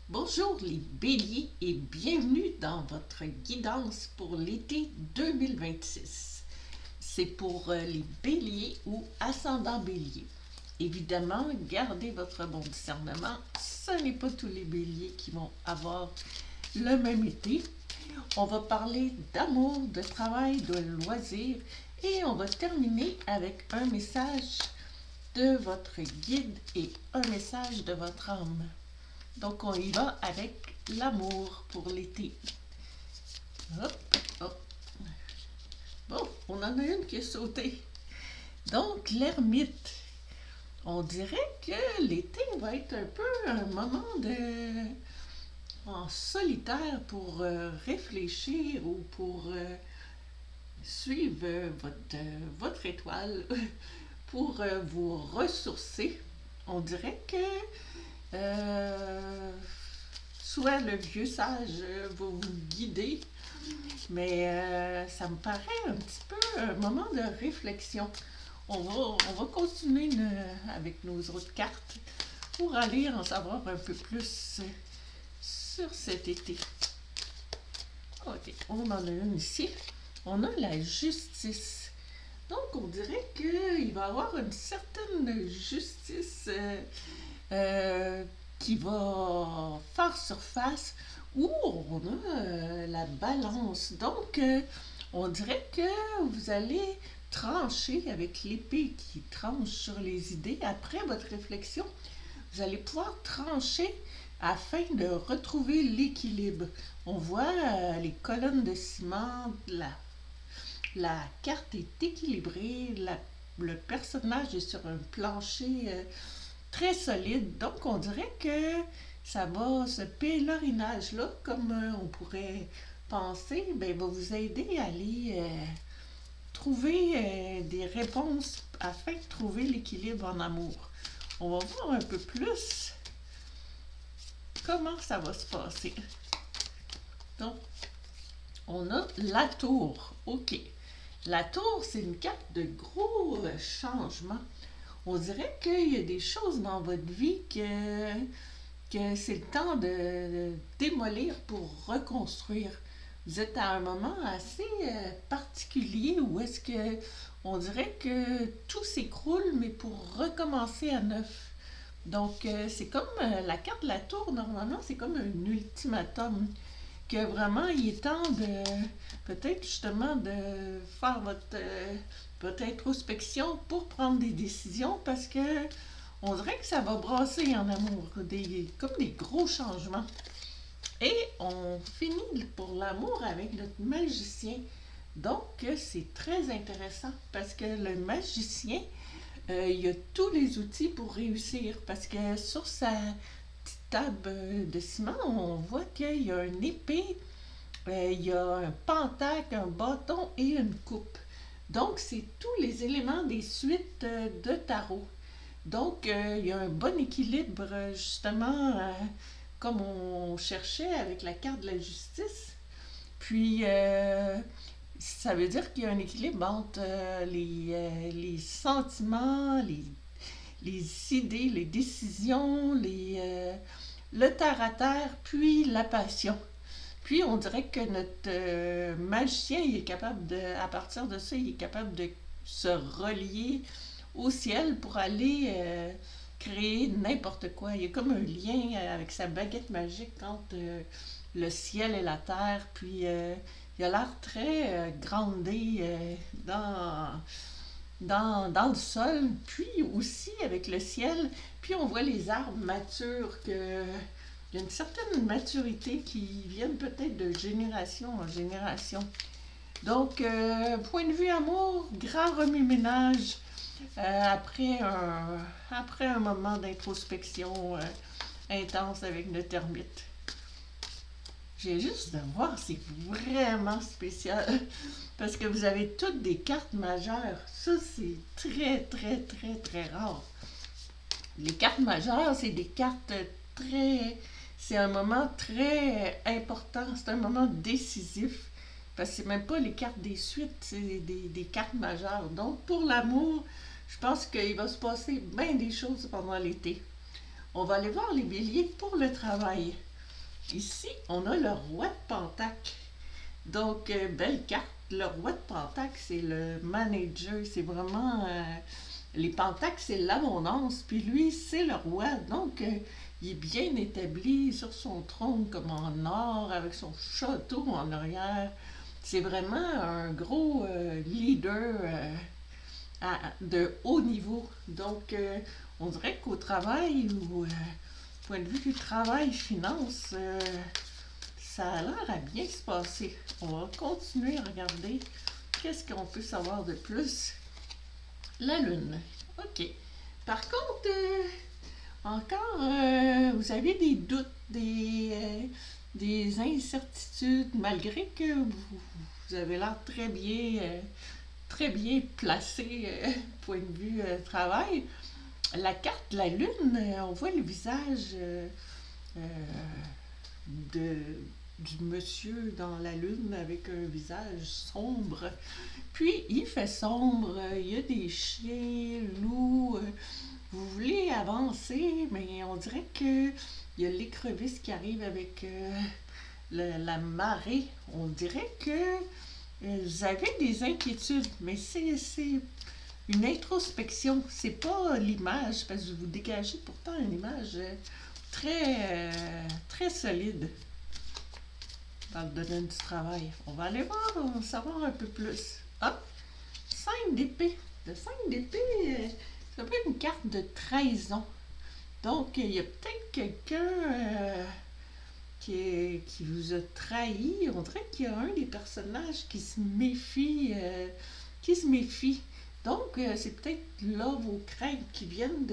Bonjour les béliers et bienvenue dans votre guidance pour l'été 2026. C'est pour les béliers ou ascendants béliers. Évidemment, gardez votre bon discernement. Ce n'est pas tous les béliers qui vont avoir le même été. On va parler d'amour, de travail, de loisirs et on va terminer avec un message de votre guide et un message de votre âme. Donc, on y va avec l'amour pour l'été. Hop, hop. Bon, on en a une qui a sauté. Donc, l'ermite. On dirait que l'été va être un peu un moment en solitaire pour réfléchir ou pour suivre votre étoile, pour vous ressourcer. On dirait que soit le vieux sage va vous guider, mais ça me paraît un petit peu un moment de réflexion. On va continuer avec nos autres cartes pour aller en savoir un peu plus sur cet été. Ok, on en a une ici. On a la justice. Donc, on dirait qu'il va y avoir une certaine justice qui va faire surface où on a la balance. Donc, on dirait que vous allez trancher avec l'épée qui tranche sur les idées. Après votre réflexion, vous allez pouvoir trancher afin de retrouver l'équilibre. On voit les colonnes de ciment, la carte est équilibrée, le personnage est sur un plancher très solide. Donc, on dirait que ça va, ce pèlerinage-là, comme on pourrait penser, ben, va vous aider à aller trouver des réponses afin de trouver l'équilibre en amour. On va voir un peu plus comment ça va se passer. Donc, on a la tour. OK. La tour, c'est une carte de gros changements. On dirait qu'il y a des choses dans votre vie que c'est le temps de démolir pour reconstruire. Vous êtes à un moment assez particulier où est-ce que on dirait que tout s'écroule, mais pour recommencer à neuf. Donc, c'est comme la carte de la tour, normalement, c'est comme un ultimatum. Que vraiment, il est temps de peut-être justement de faire votre introspection pour prendre des décisions parce que on dirait que ça va brasser en amour, comme des gros changements. Et on finit pour l'amour avec notre magicien. Donc, c'est très intéressant parce que le magicien, il a tous les outils pour réussir parce que sur sa petite table de ciment, on voit qu'il y a une épée, il y a un pentacle, un bâton et une coupe. Donc, c'est tous les éléments des suites de tarot. Donc, il y a un bon équilibre, justement, comme on cherchait avec la carte de la justice. Puis, ça veut dire qu'il y a un équilibre entre les sentiments, les idées, les décisions, le terre-à-terre, puis la passion. Puis, on dirait que notre magicien, il est capable à partir de ça, il est capable de se relier au ciel pour aller créer n'importe quoi. Il y a comme un lien avec sa baguette magique entre le ciel et la terre. Puis il a l'air très groundé dans le sol, puis aussi avec le ciel. Puis on voit les arbres matures, que il y a une certaine maturité qui vient peut-être de génération en génération. Donc, point de vue amour, grand remue-ménage après un moment d'introspection intense avec notre ermite. J'ai juste de voir, c'est vraiment spécial parce que vous avez toutes des cartes majeures. Ça, c'est très, très, très, très rare. Les cartes majeures, c'est des cartes très... C'est un moment très important, c'est un moment décisif. Parce que c'est même pas les cartes des suites, c'est des cartes majeures. Donc, pour l'amour, je pense qu'il va se passer bien des choses pendant l'été. On va aller voir les béliers pour le travail. Ici, on a le roi de Pentacle. Donc, belle carte. Le roi de Pentacle, c'est le manager. C'est vraiment... les Pentacles, c'est l'abondance. Puis lui, c'est le roi. Donc, il est bien établi sur son trône comme en or, avec son château en arrière. C'est vraiment un gros leader de haut niveau. Donc, on dirait qu'au travail ou point de vue du travail, finance, ça a l'air à bien se passer. On va continuer à regarder qu'est-ce qu'on peut savoir de plus. La Lune. OK. Par contre, encore, vous avez des doutes, des incertitudes, malgré que vous avez l'air très bien placé, point de vue travail. La carte de la Lune, on voit le visage euh, de, du monsieur dans la Lune avec un visage sombre. Puis, il fait sombre, il y a des chiens, loups. Vous voulez avancer, mais on dirait que il y a l'écrevisse qui arrive avec la marée. On dirait que vous avez des inquiétudes, mais c'est une introspection. C'est pas l'image, parce que vous dégagez pourtant une image très solide dans le domaine du travail. On va aller voir, on va savoir un peu plus. Ah, 5 d'épée. Le 5 d'épée, c'est un peu une carte de trahison. Donc, il y a peut-être quelqu'un qui vous a trahi. On dirait qu'il y a un des personnages qui se méfie. Donc, c'est peut-être là vos craintes qui viennent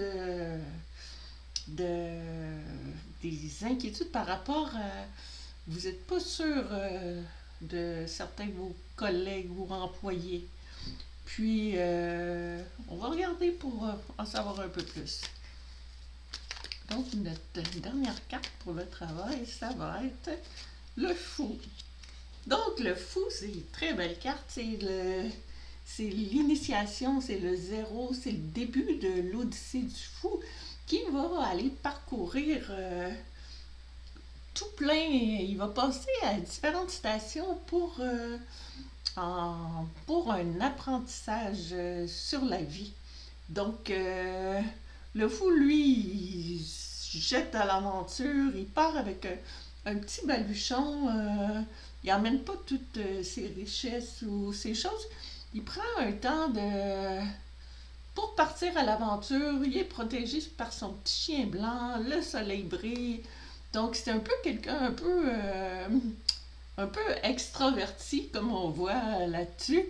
des inquiétudes par rapport à... Vous n'êtes pas sûr de certains de vos collègues ou employés. Puis, on va regarder pour en savoir un peu plus. Donc, notre dernière carte pour le travail, ça va être le fou. Donc, le fou, c'est une très belle carte. C'est l'initiation, c'est le zéro, c'est le début de l'odyssée du fou qui va aller parcourir tout plein. Il va passer à différentes stations pour un apprentissage sur la vie. Donc, le fou, lui, il se jette à l'aventure, il part avec un petit baluchon, il n'emmène pas toutes ses richesses ou ses choses. Il prend un temps pour partir à l'aventure, il est protégé par son petit chien blanc, le soleil brille. Donc, c'est un peu quelqu'un un peu extraverti, comme on voit là-dessus.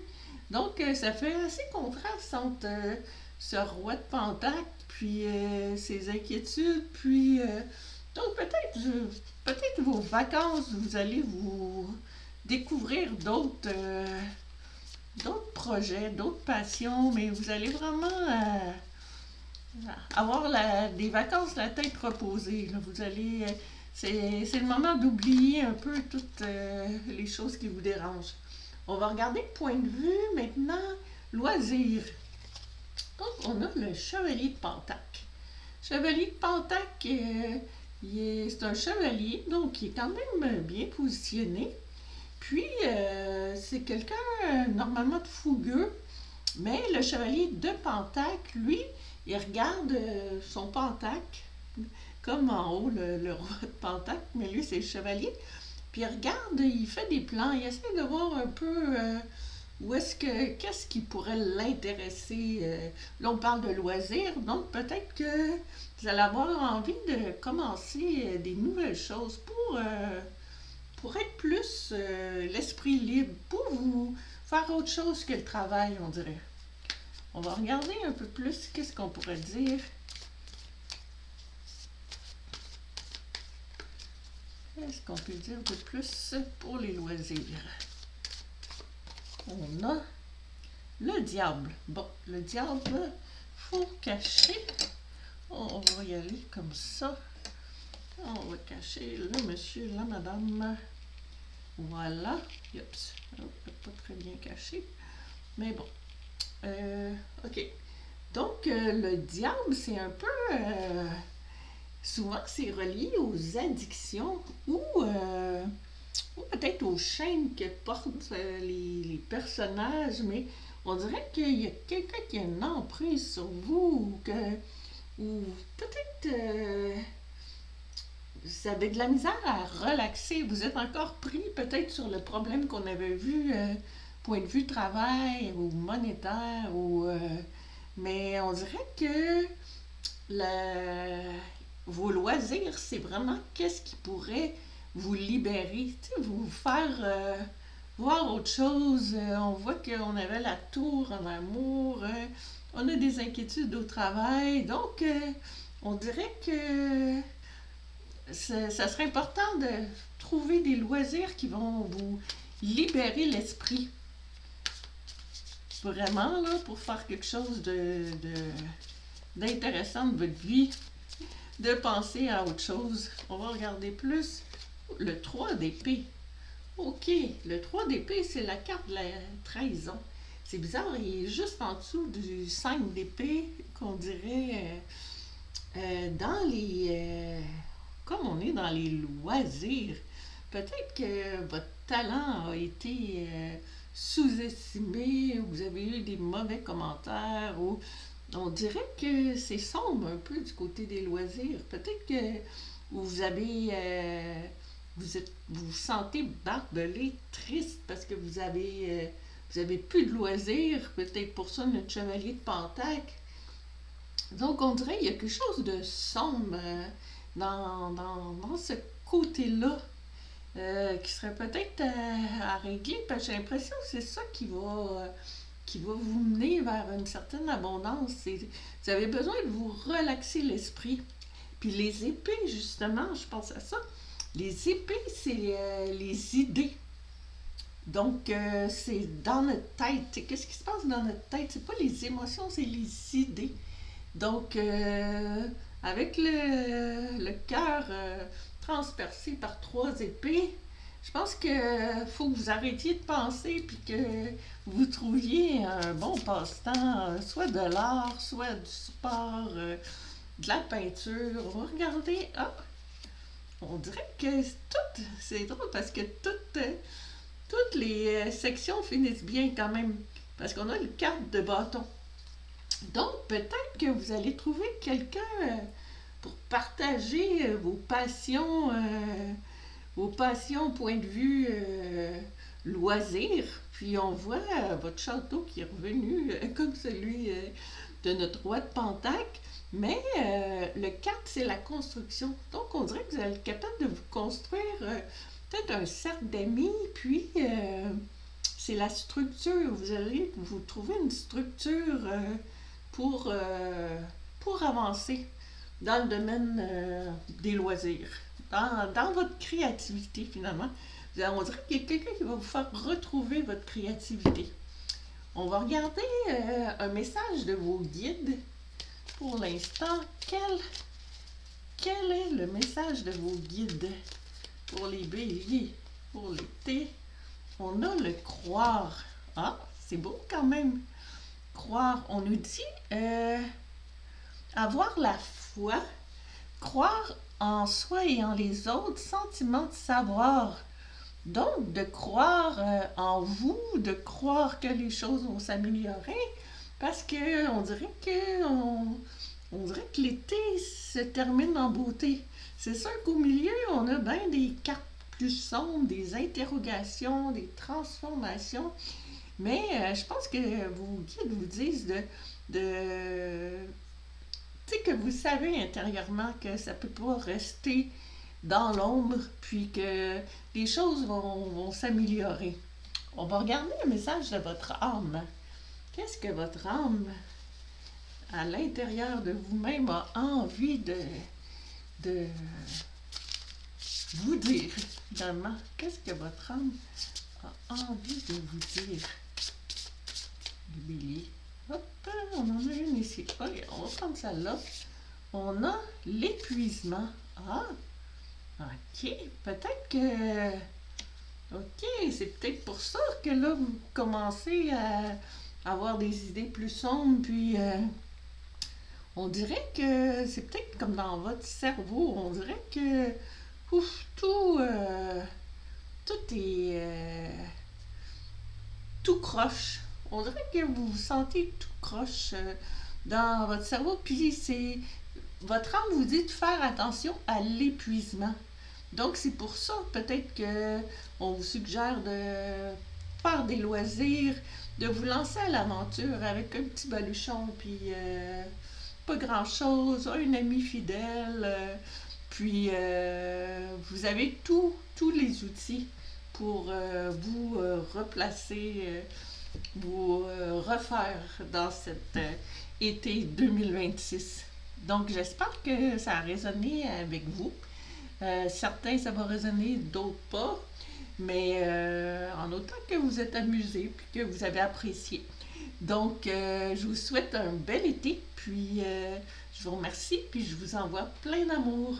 Donc, ça fait assez contraste entre ce roi de Pentacle, puis ses inquiétudes, puis... donc, peut-être vos vacances, vous allez vous découvrir d'autres projets, d'autres passions, mais vous allez vraiment avoir des vacances la tête reposée. Là. Vous allez... c'est le moment d'oublier un peu toutes les choses qui vous dérangent. On va regarder le point de vue maintenant, loisirs. Donc, on a le chevalier de Pentacle. Chevalier de Pentacle, c'est un chevalier, donc il est quand même bien positionné. Puis, c'est quelqu'un normalement de fougueux, mais le chevalier de Pentacle, lui, il regarde son Pentacle, comme en haut le roi de Pentacle, mais lui, c'est le chevalier. Puis il regarde, il fait des plans, il essaie de voir un peu qu'est-ce qui pourrait l'intéresser. Là, on parle de loisirs, donc peut-être que vous allez avoir envie de commencer des nouvelles choses pour être plus l'esprit libre, pour vous faire autre chose que le travail, on dirait. On va regarder un peu plus qu'est-ce qu'on pourrait dire. Qu'est-ce qu'on peut dire de plus pour les loisirs? On a le diable. Bon, le diable, faut cacher. On va y aller comme ça. On va cacher le monsieur, la madame. Voilà. Oups. Pas très bien caché. Mais bon. OK. Donc, le diable, c'est un peu... souvent c'est relié aux addictions ou peut-être aux chaînes que portent les personnages, mais on dirait qu'il y a quelqu'un qui a une emprise sur vous ou peut-être vous avez de la misère à relaxer. Vous êtes encore pris peut-être sur le problème qu'on avait vu, point de vue travail ou monétaire, mais on dirait que le- vos loisirs, c'est vraiment qu'est-ce qui pourrait vous libérer, tu sais, vous faire voir autre chose. On voit qu'on avait la tour en amour, on a des inquiétudes au travail, donc on dirait que ça serait important de trouver des loisirs qui vont vous libérer l'esprit. Vraiment, là, pour faire quelque chose d'intéressant de votre vie, de penser à autre chose. On va regarder plus le 3 d'épée. Ok, le 3 d'épée, c'est la carte de la trahison. C'est bizarre, il est juste en dessous du 5 d'épée, qu'on dirait dans les... comme on est dans les loisirs, peut-être que votre talent a été sous-estimé, ou vous avez eu des mauvais commentaires, ou on dirait que c'est sombre un peu du côté des loisirs. Peut-être que vous avez... vous sentez barbelé, triste parce que vous avez plus de loisirs, peut-être pour ça notre chevalier de Pentacle. Donc on dirait qu'il y a quelque chose de sombre dans ce côté-là qui serait peut-être à régler, parce que j'ai l'impression que c'est ça qui va vous mener vers une certaine abondance. Vous avez besoin de vous relaxer l'esprit. Puis les épées, justement, je pense à ça. Les épées, c'est les idées. Donc, c'est dans notre tête. Qu'est-ce qui se passe dans notre tête? C'est pas les émotions, c'est les idées. Donc, avec le cœur transpercé par 3 épées, je pense que faut que vous arrêtiez de penser puis que vous trouviez un bon passe-temps, soit de l'art, soit du sport, de la peinture. On va regarder. Ah, on dirait que c'est drôle parce que toutes les sections finissent bien quand même. Parce qu'on a une carte de bâton. Donc, peut-être que vous allez trouver quelqu'un pour partager vos passions, point de vue loisirs. Puis on voit votre château qui est revenu comme celui de notre roi de Pentacle. Mais le 4, c'est la construction. Donc, on dirait que vous allez être capable de vous construire peut-être un cercle d'amis, puis c'est la structure. Vous allez vous trouver une structure pour avancer dans le domaine des loisirs, dans votre créativité finalement. On dirait qu'il y a quelqu'un qui va vous faire retrouver votre créativité. On va regarder un message de vos guides. Pour l'instant, quel est le message de vos guides pour les béliers, pour l'été? On a le croire. Ah, c'est beau quand même. Croire, on nous dit avoir la foi, croire en soi et en les autres, sentiment de savoir. Donc, de croire en vous, de croire que les choses vont s'améliorer, parce que on dirait que l'été se termine en beauté. C'est sûr qu'au milieu, on a bien des cartes plus sombres, des interrogations, des transformations. Mais je pense que vos guides vous disent tu sais, que vous savez intérieurement que ça peut pas rester dans l'ombre, puis que les choses vont s'améliorer. On va regarder le message de votre âme. Qu'est-ce que votre âme, à l'intérieur de vous-même, a envie de vous dire, finalement? Qu'est-ce que votre âme a envie de vous dire? Du bélier. Hop, on en a une ici. Ok, on va prendre celle-là. On a l'épuisement. Ah, ok. Peut-être que... Ok, c'est peut-être pour ça que là, vous commencez à avoir des idées plus sombres, puis On dirait que c'est peut-être comme dans votre cerveau, on dirait que ouf, tout est tout croche. On dirait que vous vous sentez tout croche dans votre cerveau, puis c'est votre âme vous dit de faire attention à l'épuisement. Donc c'est pour ça peut-être que on vous suggère de faire des loisirs, de vous lancer à l'aventure avec un petit baluchon, puis pas grand-chose, un ami fidèle, puis vous avez tous les outils pour vous replacer, vous refaire dans cet été 2026. Donc j'espère que ça a résonné avec vous. Certains ça va résonner, d'autres pas, mais en autant que vous êtes amusés puis que vous avez apprécié. Donc je vous souhaite un bel été, puis je vous remercie, puis je vous envoie plein d'amour.